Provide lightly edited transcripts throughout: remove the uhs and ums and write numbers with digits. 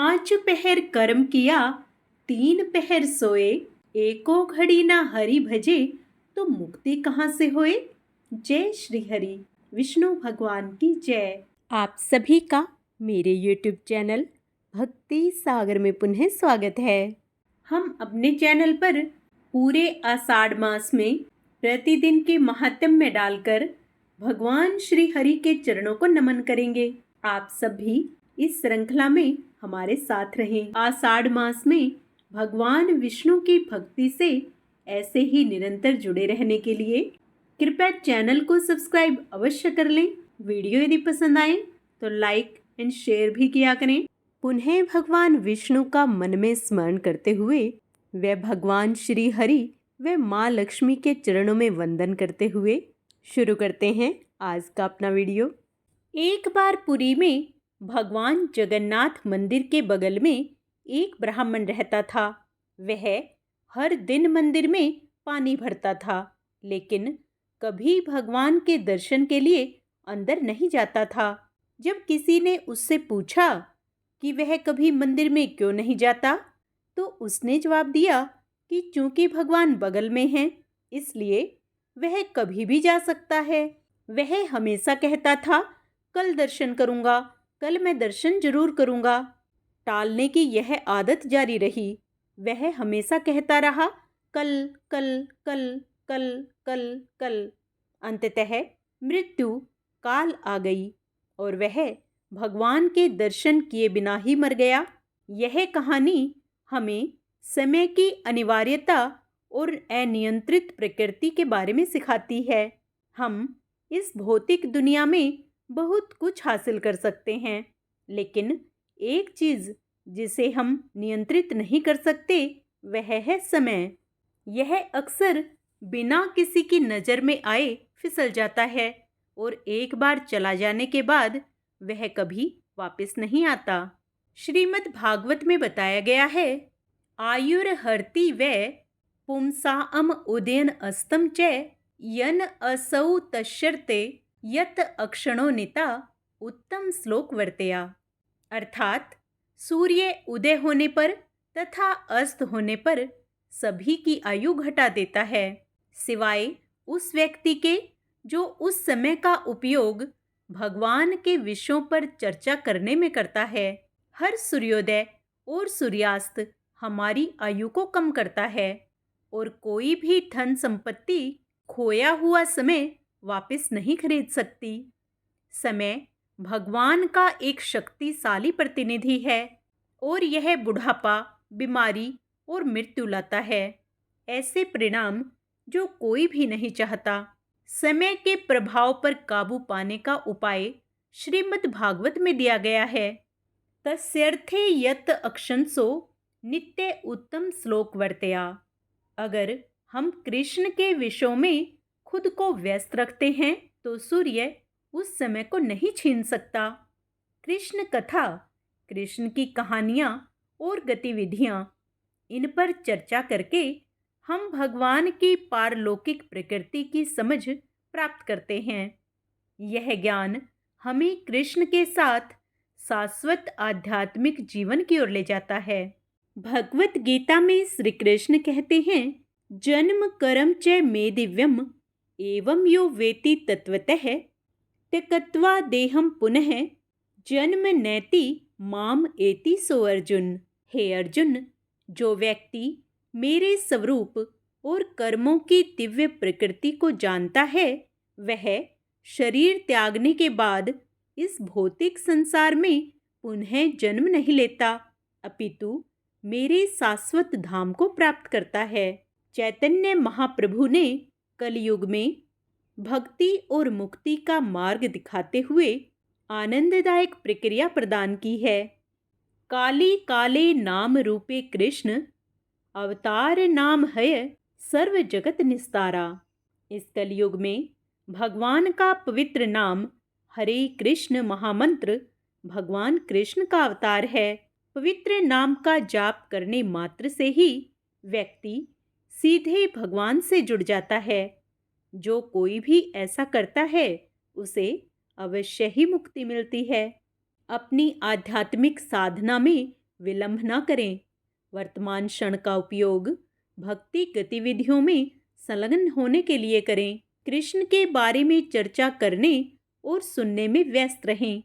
पांच पहर कर्म किया, तीन पहर सोए, एको घड़ी ना हरि भजे, तो मुक्ति कहाँ से होए। जय श्री हरि। विष्णु भगवान की जय। आप सभी का मेरे YouTube चैनल भक्ति सागर में पुनः स्वागत है। हम अपने चैनल पर पूरे आषाढ़ मास में प्रतिदिन के महात्म्य डालकर भगवान श्री हरि के चरणों को नमन करेंगे। आप सभी इस श्रृंखला में हमारे साथ रहें। आषाढ़ मास में भगवान विष्णु की भक्ति से ऐसे ही निरंतर जुड़े रहने के लिए कृपया चैनल को सब्सक्राइब अवश्य कर लें। वीडियो यदि पसंद आए तो लाइक एंड शेयर भी किया करें। पुनः भगवान विष्णु का मन में स्मरण करते हुए व भगवान श्री हरि व माँ लक्ष्मी के चरणों में वंदन करते हुए शुरू करते हैं आज का अपना वीडियो। एक बार पुरी में भगवान जगन्नाथ मंदिर के बगल में एक ब्राह्मण रहता था। वह हर दिन मंदिर में पानी भरता था, लेकिन कभी भगवान के दर्शन के लिए अंदर नहीं जाता था। जब किसी ने उससे पूछा कि वह कभी मंदिर में क्यों नहीं जाता, तो उसने जवाब दिया कि चूंकि भगवान बगल में हैं, इसलिए वह कभी भी जा सकता है। वह हमेशा कहता था, कल दर्शन करूंगा, कल मैं दर्शन जरूर करूंगा। टालने की यह आदत जारी रही। वह हमेशा कहता रहा, कल कल कल कल कल कल। अंततः मृत्यु काल आ गई और वह भगवान के दर्शन किए बिना ही मर गया। यह कहानी हमें समय की अनिवार्यता और अनियंत्रित प्रकृति के बारे में सिखाती है। हम इस भौतिक दुनिया में बहुत कुछ हासिल कर सकते हैं, लेकिन एक चीज जिसे हम नियंत्रित नहीं कर सकते वह है समय। यह अक्सर बिना किसी की नज़र में आए फिसल जाता है और एक बार चला जाने के बाद वह कभी वापस नहीं आता। श्रीमद् भागवत में बताया गया है, आयुर्हर्ति व पुंसाम उदयन अस्तम च यन असौ तश्यर्ते यत अक्षणो निता उत्तम श्लोक वर्तया। अर्थात सूर्य उदय होने पर तथा अस्त होने पर सभी की आयु घटा देता है, सिवाय उस व्यक्ति के जो उस समय का उपयोग भगवान के विषयों पर चर्चा करने में करता है। हर सूर्योदय और सूर्यास्त हमारी आयु को कम करता है और कोई भी धन संपत्ति खोया हुआ समय वापस नहीं खरीद सकती। समय भगवान का एक शक्तिशाली प्रतिनिधि है और यह बुढ़ापा, बीमारी और मृत्यु लाता है, ऐसे परिणाम जो कोई भी नहीं चाहता। समय के प्रभाव पर काबू पाने का उपाय श्रीमद् भागवत में दिया गया है। तस्यर्थे यत अक्षंसो नित्य उत्तम श्लोक वर्तया। अगर हम कृष्ण के विषयों में खुद को व्यस्त रखते हैं तो सूर्य उस समय को नहीं छीन सकता। कृष्ण कथा, कृष्ण की कहानियाँ और गतिविधियाँ, इन पर चर्चा करके हम भगवान की पारलौकिक प्रकृति की समझ प्राप्त करते हैं। यह ज्ञान हमें कृष्ण के साथ शाश्वत आध्यात्मिक जीवन की ओर ले जाता है। भगवत गीता में श्री कृष्ण कहते हैं, जन्म कर्म च मे दिव्यम एवं यो वेति तत्वतः त्यक्त्वा देहम पुनः जन्म नैति माम एति सो अर्जुन। हे अर्जुन, जो व्यक्ति मेरे स्वरूप और कर्मों की दिव्य प्रकृति को जानता है, वह शरीर त्यागने के बाद इस भौतिक संसार में पुनः जन्म नहीं लेता, अपितु मेरे शाश्वत धाम को प्राप्त करता है। चैतन्य महाप्रभु ने कलयुग में भक्ति और मुक्ति का मार्ग दिखाते हुए आनंददायक प्रक्रिया प्रदान की है। काली काले नाम रूपे कृष्ण अवतार नाम है सर्व जगत निस्तारा। इस कलयुग में भगवान का पवित्र नाम हरे कृष्ण महामंत्र भगवान कृष्ण का अवतार है। पवित्र नाम का जाप करने मात्र से ही व्यक्ति सीधे भगवान से जुड़ जाता है। जो कोई भी ऐसा करता है उसे अवश्य ही मुक्ति मिलती है। अपनी आध्यात्मिक साधना में विलंब न करें। वर्तमान क्षण का उपयोग भक्ति गतिविधियों में संलग्न होने के लिए करें। कृष्ण के बारे में चर्चा करने और सुनने में व्यस्त रहें।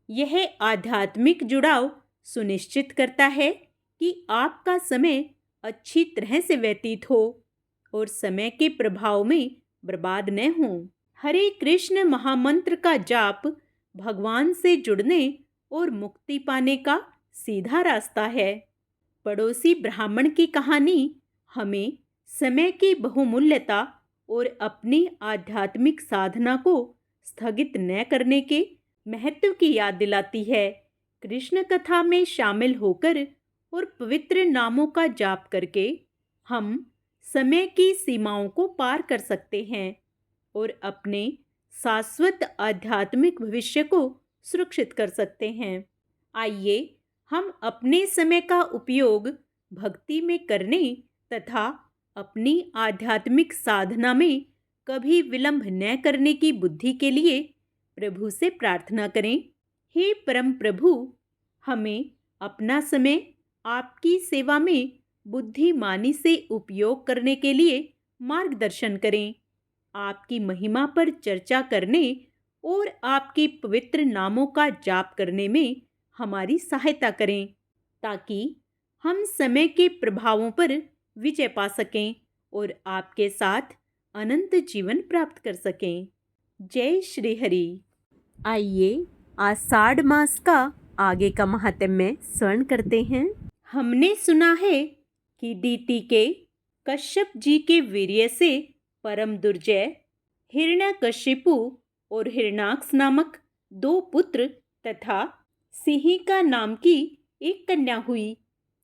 यह आध्यात्मिक जुड़ाव सुनिश्चित करता है कि आपका समय अच्छी तरह से व्यतीत हो और समय के प्रभाव में बर्बाद न हो। हरे कृष्ण महामंत्र का जाप भगवान से जुड़ने और मुक्ति पाने का सीधा रास्ता है। पड़ोसी ब्राह्मण की कहानी हमें समय की बहुमूल्यता और अपनी आध्यात्मिक साधना को स्थगित न करने के महत्व की याद दिलाती है। कृष्ण कथा में शामिल होकर और पवित्र नामों का जाप करके हम समय की सीमाओं को पार कर सकते हैं और अपने शाश्वत आध्यात्मिक भविष्य को सुरक्षित कर सकते हैं। आइए हम अपने समय का उपयोग भक्ति में करने तथा अपनी आध्यात्मिक साधना में कभी विलंब न करने की बुद्धि के लिए प्रभु से प्रार्थना करें। हे परम प्रभु, हमें अपना समय आपकी सेवा में बुद्धिमानी से उपयोग करने के लिए मार्गदर्शन करें। आपकी महिमा पर चर्चा करने और आपके पवित्र नामों का जाप करने में हमारी सहायता करें, ताकि हम समय के प्रभावों पर विजय पा सकें और आपके साथ अनंत जीवन प्राप्त कर सकें। जय श्री हरि। आइए आषाढ़ मास का आगे का महात्म्य स्मरण करते हैं। हमने सुना है कि दीति के कश्यप जी के वीर्य से परम दुर्जय हिरण्यकशिपु और हिरण्याक्ष नामक 2 पुत्र तथा सिंहिका नाम की एक कन्या हुई,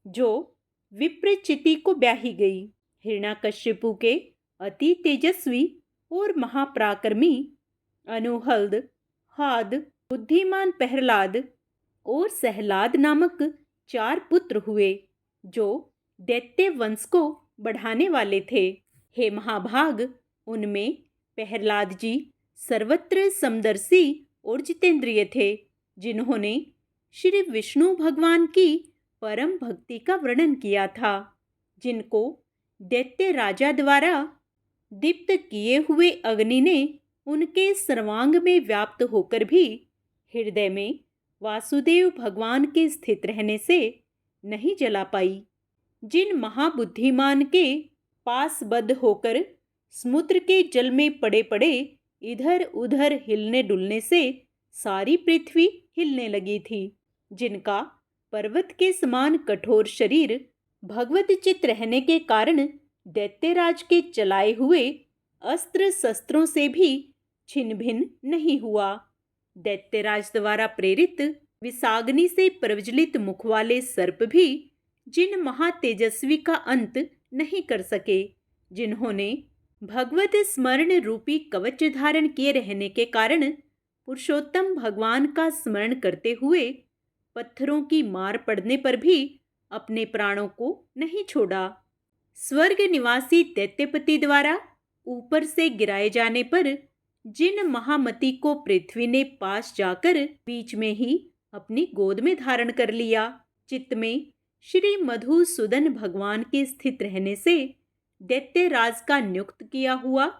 जो विप्रचिति को ब्याही गई। हिरण्याकशिपु के अति तेजस्वी और महापराक्रमी अनुहल्द, हाद, बुद्धिमान प्रहलाद और सहलाद नामक 4 पुत्र हुए, जो दैत्य वंश को बढ़ाने वाले थे। हे महाभाग, उनमें प्रहलाद जी सर्वत्र समदर्शी और जितेंद्रिय थे, जिन्होंने श्री विष्णु भगवान की परम भक्ति का वर्णन किया था, जिनको दैत्य राजा द्वारा दीप्त किए हुए अग्नि ने उनके सर्वांग में व्याप्त होकर भी हृदय में वासुदेव भगवान के स्थित रहने से नहीं जला पाई। जिन महाबुद्धिमान के पास बद्ध होकर समुद्र के जल में पड़े पड़े इधर उधर हिलने डुलने से सारी पृथ्वी हिलने लगी थी, जिनका पर्वत के समान कठोर शरीर भगवत चित्त रहने के कारण दैत्यराज के चलाए हुए अस्त्र शस्त्रों से भी छिन्न भिन्न नहीं हुआ। दैत्यराज द्वारा प्रेरित विषाग्नि से प्रज्वलित मुख वाले सर्प भी जिन महातेजस्वी का अंत नहीं कर सके, जिन्होंने भगवत स्मरण रूपी कवच धारण किए रहने के कारण पुरुषोत्तम भगवान का स्मरण करते हुए पत्थरों की मार पड़ने पर भी अपने प्राणों को नहीं छोड़ा। स्वर्ग निवासी दैत्यपति द्वारा ऊपर से गिराए जाने पर जिन महामती को पृथ्वी ने पास जाकर बीच में ही अपनी गोद में धारण कर लिया, चित्त में श्री मधुसूदन भगवान के स्थित रहने से दैत्यराज का नियुक्त किया हुआ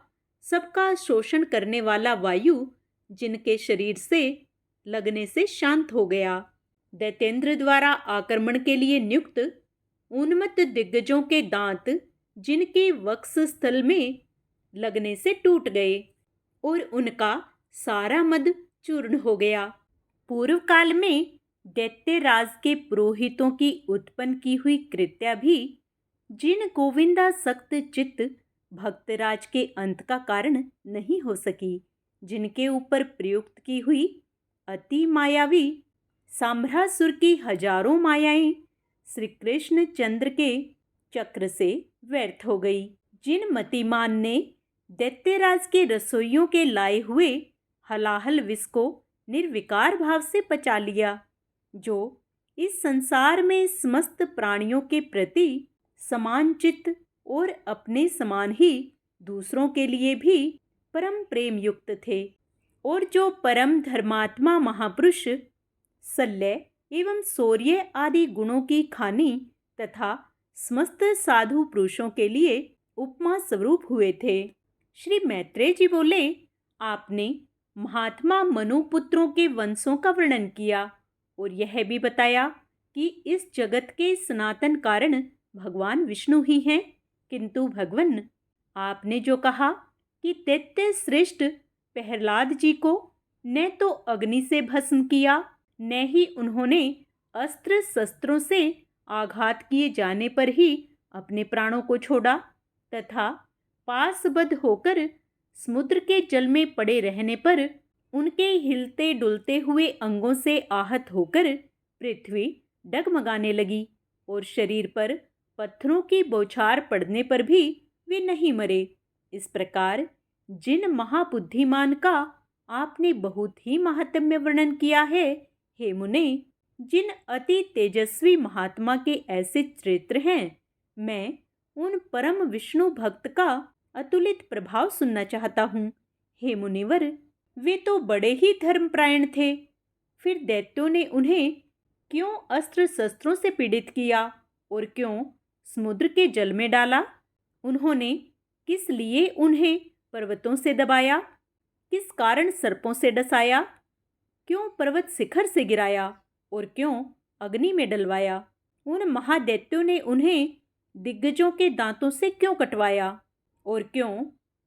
सबका शोषण करने वाला वायु जिनके शरीर से लगने से शांत हो गया। दैत्येंद्र द्वारा आक्रमण के लिए नियुक्त उन्मत्त दिग्गजों के दांत जिनके वक्ष स्थल में लगने से टूट गए और उनका सारा मद चूर्ण हो गया। पूर्व काल में दैत्यराज के पुरोहितों की उत्पन्न की हुई कृत्या भी जिन गोविंदासक्त चित्त भक्तराज के अंत का कारण नहीं हो सकी, जिनके ऊपर प्रयुक्त की हुई अति मायावी सांभरासुर की हजारों मायाएं श्री कृष्ण चंद्र के चक्र से व्यर्थ हो गई। जिन मतिमान ने दैत्यराज के रसोइयों के लाए हुए हलाहल विष को निर्विकार भाव से पचा लिया, जो इस संसार में समस्त प्राणियों के प्रति समान चित्त और अपने समान ही दूसरों के लिए भी परम प्रेम युक्त थे, और जो परम धर्मात्मा महापुरुष शल्य एवं शौर्य आदि गुणों की खानी तथा समस्त साधु पुरुषों के लिए उपमा स्वरूप हुए थे। श्री मैत्रेय जी बोले, आपने महात्मा मनुपुत्रों के वंशों का वर्णन किया और यह भी बताया कि इस जगत के सनातन कारण भगवान विष्णु ही हैं। किंतु भगवन, आपने जो कहा कि दैत्य श्रेष्ठ प्रहलाद जी को न तो अग्नि से भस्म किया, न ही उन्होंने अस्त्र शस्त्रों से आघात किए जाने पर ही अपने प्राणों को छोड़ा, तथा पाशबद्ध होकर समुद्र के जल में पड़े रहने पर उनके हिलते डुलते हुए अंगों से आहत होकर पृथ्वी डगमगाने लगी और शरीर पर पत्थरों की बौछार पड़ने पर भी वे नहीं मरे। इस प्रकार जिन महाबुद्धिमान का आपने बहुत ही महात्म्य वर्णन किया है, हे मुने, जिन अति तेजस्वी महात्मा के ऐसे चरित्र हैं, मैं उन परम विष्णु भक्त का अतुलित प्रभाव सुनना चाहता हूँ। हे मुनिवर, वे तो बड़े ही धर्मपरायण थे, फिर दैत्यों ने उन्हें क्यों अस्त्र शस्त्रों से पीड़ित किया और क्यों समुद्र के जल में डाला? उन्होंने किस लिए उन्हें पर्वतों से दबाया? किस कारण सर्पों से डसाया? क्यों पर्वत शिखर से गिराया और क्यों अग्नि में डलवाया? उन महादैत्यों ने उन्हें दिग्गजों के दांतों से क्यों कटवाया और क्यों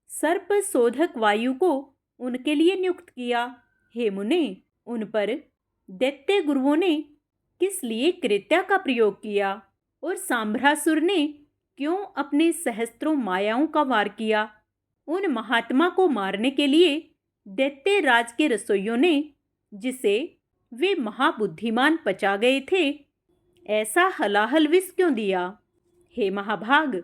सर्प शोधक वायु को उनके लिए नियुक्त किया? हे मुने, उन पर दैत्य गुरुओं ने किस लिए कृत्या का प्रयोग किया और सांभरासुर ने क्यों अपने सहस्त्रों मायाओं का वार किया? उन महात्मा को मारने के लिए दैत्य राज के रसोइयों ने, जिसे वे महाबुद्धिमान पचा गए थे, ऐसा हलाहल विष क्यों दिया? हे महाभाग,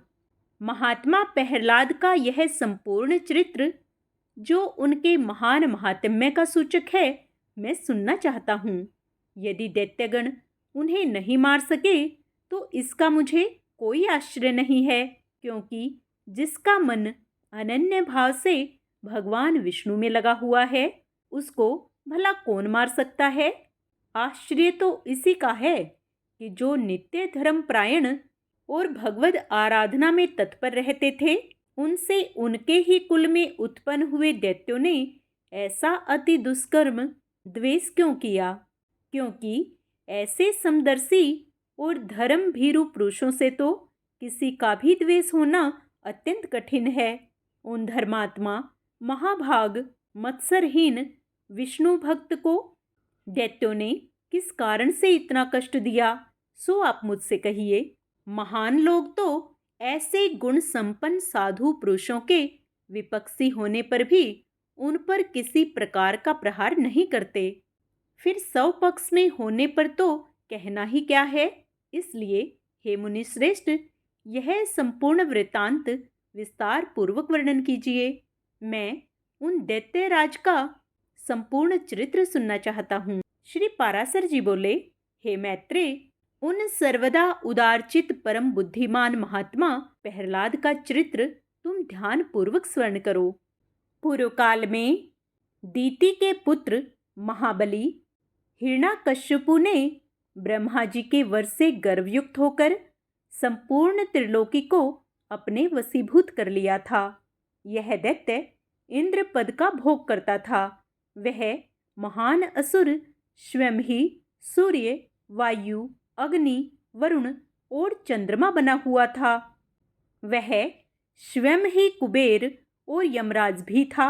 महात्मा प्रहलाद का यह संपूर्ण चरित्र, जो उनके महान महात्म्य का सूचक है, मैं सुनना चाहता हूँ। यदि दैत्यगण उन्हें नहीं मार सके तो इसका मुझे कोई आश्चर्य नहीं है, क्योंकि जिसका मन अनन्य भाव से भगवान विष्णु में लगा हुआ है, उसको भला कौन मार सकता है? आश्चर्य तो इसी का है कि जो नित्य धर्मपरायण और भगवद आराधना में तत्पर रहते थे, उनसे उनके ही कुल में उत्पन्न हुए दैत्यों ने ऐसा अति दुष्कर्म द्वेष क्यों किया? क्योंकि ऐसे समदर्शी और धर्म भीरु पुरुषों से तो किसी का भी द्वेष होना अत्यंत कठिन है। उन धर्मात्मा महाभाग मत्सरहीन विष्णु भक्त को दैत्यों ने किस कारण से इतना कष्ट दिया, सो आप मुझसे कहिए। महान लोग तो ऐसे गुण संपन्न साधु पुरुषों के विपक्षी होने पर भी उन पर किसी प्रकार का प्रहार नहीं करते, फिर सौ पक्ष में होने पर तो कहना ही क्या है। इसलिए हे मुनि श्रेष्ठ, यह संपूर्ण वृत्तांत विस्तार पूर्वक वर्णन कीजिए। मैं उन दैत्यराज का संपूर्ण चरित्र सुनना चाहता हूँ। श्री पाराशर जी बोले, हे मैत्रेय, उन सर्वदा उदारचित परम बुद्धिमान महात्मा प्रहलाद का चरित्र तुम ध्यान पूर्वक स्मरण करो। पूर्व काल में दीति के पुत्र महाबली हिरण्याकश्यपु ने ब्रह्मा जी के वर से गर्वयुक्त होकर संपूर्ण त्रिलोकी को अपने वशीभूत कर लिया था। यह दैत्य इंद्र पद का भोग करता था। वह महान असुर स्वयं ही सूर्य, वायु, अग्नि, वरुण और चंद्रमा बना हुआ था। वह स्वयं ही कुबेर और यमराज भी था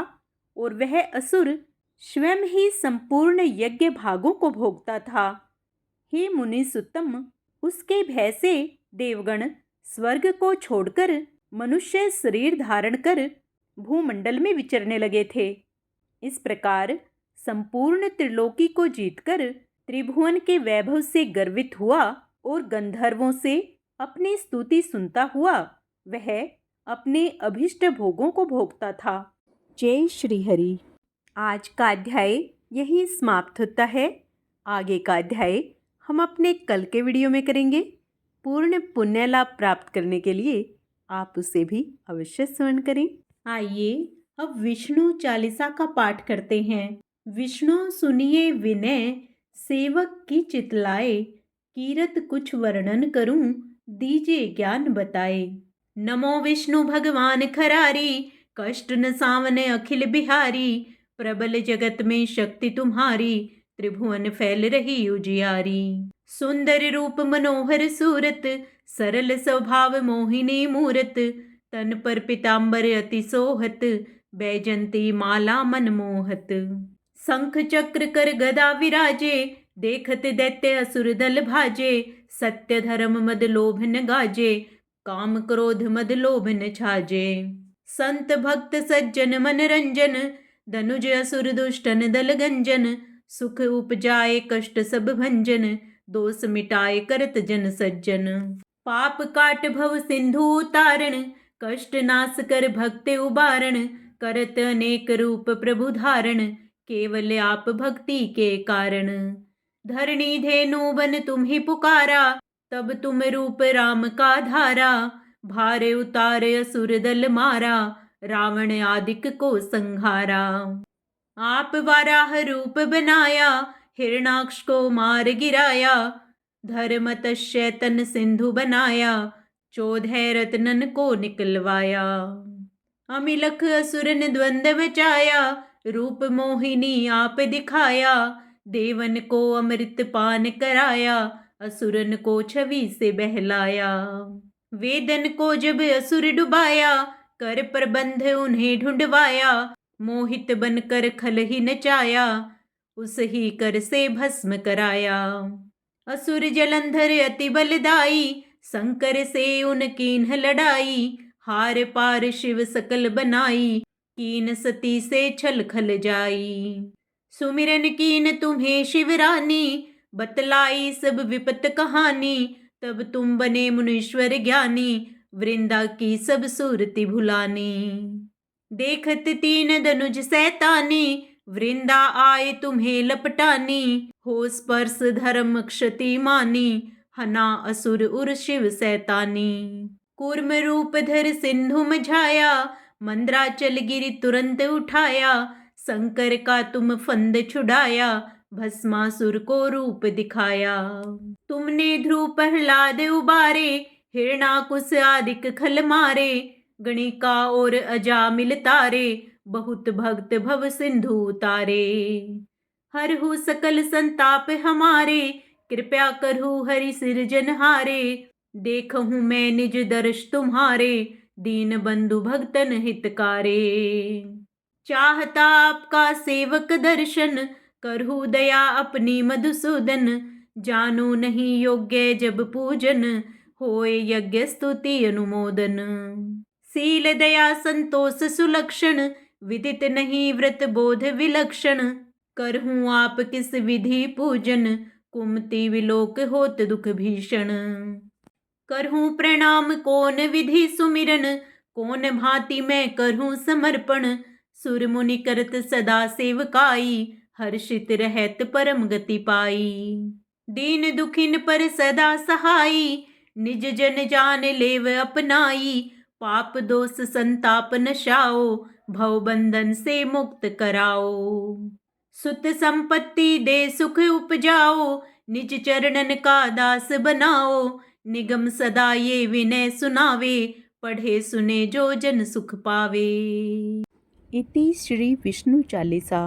और वह असुर स्वयं ही संपूर्ण यज्ञ भागों को भोगता था। हे मुनि सुत्तम, उसके भय से देवगण स्वर्ग को छोड़कर मनुष्य शरीर धारण कर भूमंडल में विचरने लगे थे। इस प्रकार संपूर्ण त्रिलोकी को जीतकर त्रिभुवन के वैभव से गर्वित हुआ और गंधर्वों से अपनी स्तुति सुनता हुआ वह अपने अभिष्ट भोगों को भोगता था। जय श्री हरि। आज का अध्याय यही समाप्त होता है। आगे का अध्याय हम अपने कल के वीडियो में करेंगे। पूर्ण पुण्य लाभ प्राप्त करने के लिए आप उसे भी अवश्य श्रवण करें। आइए अब विष्णु चालीसा का पाठ करते हैं। विष्णु सुनिए विनय, सेवक की चितलाए, कीरत कुछ वर्णन करूं, दीजिए ज्ञान बताए। नमो विष्णु भगवान खरारी, कष्ट न सावने अखिल बिहारी। प्रबल जगत में शक्ति तुम्हारी, त्रिभुवन फैल रही उजियारी। सुंदर रूप मनोहर सूरत, सरल स्वभाव मोहिनी मूरत। तन पर पीतांबर अति सोहत, बैजंती माला मन मोहत। शंख चक्र कर गदा विराजे, देखत दैत्य असुर दल भाजे। सत्य धर्म मद लोभ न गाजे, काम क्रोध मद लोभ न छाजे। संत भक्त सज्जन मन रंजन, धनुज असुर दुष्टन दल गंजन। सुख उपजाए कष्ट सब भंजन, दोष मिटाए करत जन सज्जन। पाप काट भव सिंधु उतारण, कष्ट नाश कर भक्त उबारण। करत अनेक रूप प्रभु धारण, केवल आप भक्ति के कारण। धरणी धेनु बन तुम्ही पुकारा, तब तुम रूप राम का धारा। भारे उतारे असुर दल मारा, रावण आदिक को संहारा। आप वाराह रूप बनाया, हिरणाक्ष को मार गिराया। धर्म तस्य तन सिंधु बनाया, 14 रत्नन को निकलवाया। अमिलख असुर ने द्वंद मचाया, रूप मोहिनी आप दिखाया। देवन को अमृत पान कराया, असुरन को छवि से बहलाया। वेदन को जब असुर डुबाया, कर प्रबंध उन्हें ढूंढवाया। मोहित बनकर खल ही नचाया, उस ही कर से भस्म कराया। असुर जलंधर अति बलदाई, शंकर से उन कीन्ह लड़ाई। हार पार शिव सकल बनाई, कीन सती से छल खल जाई। सुमिरन कीन तुम्हें शिवरानी, बतलाई सब विपत कहानी। तब तुम बने मुनीश्वर ज्ञानी, वृंदा की सब सूरति भुलानी। देखत 3 धनुज सैतानी, वृंदा आए तुम्हें लपटानी। हो स्पर्श धर्म क्षति मानी, हना असुर उर शिव सैतानी। कूर्म रूप धर सिंधु मझाया, मंद्राचल गिरि तुरंत उठाया। शंकर का तुम फंद छुड़ाया, भस्मासुर को रूप दिखाया। तुमने ध्रुव प्रहलाद उबारे, हिरणाकुश आदिक खल मारे। गणिका और अजामिल तारे, बहुत भक्त भव सिंधु उतारे। हरहु सकल संताप हमारे, कृपया करहु हरि सिरजनहारे। देखहूँ मैं निज दर्श तुम्हारे, दीन बंधु भक्तन हितकारे। चाहता आपका सेवक दर्शन, करहु दया अपनी मधुसूदन। जानो नहीं योग्य जब पूजन, होए यज्ञ स्तुति अनुमोदन। सील दया संतोष सुलक्षण, विदित नहीं व्रत बोध विलक्षण। करहूँ आप किस विधि पूजन, कुमति विलोक होत दुख भीषण। करहूँ प्रणाम कौन विधि सुमिरन, कौन भांति मैं करहूँ समर्पण। सुर मुनि करत सदा सेवकाई, हर्षित रहत परम गति पाई। दीन दुखिन पर सदा सहाई, निज जन जान लेव अपनाई। पाप दोष संताप नशाओ, भव बंधन से मुक्त कराओ। सुत संपत्ति दे सुख उपजाओ, निज चरणन का दास बनाओ। निगम सदा ये विनय सुनावे, पढ़े सुने जो जन सुख पावे। इति श्री विष्णु चालीसा।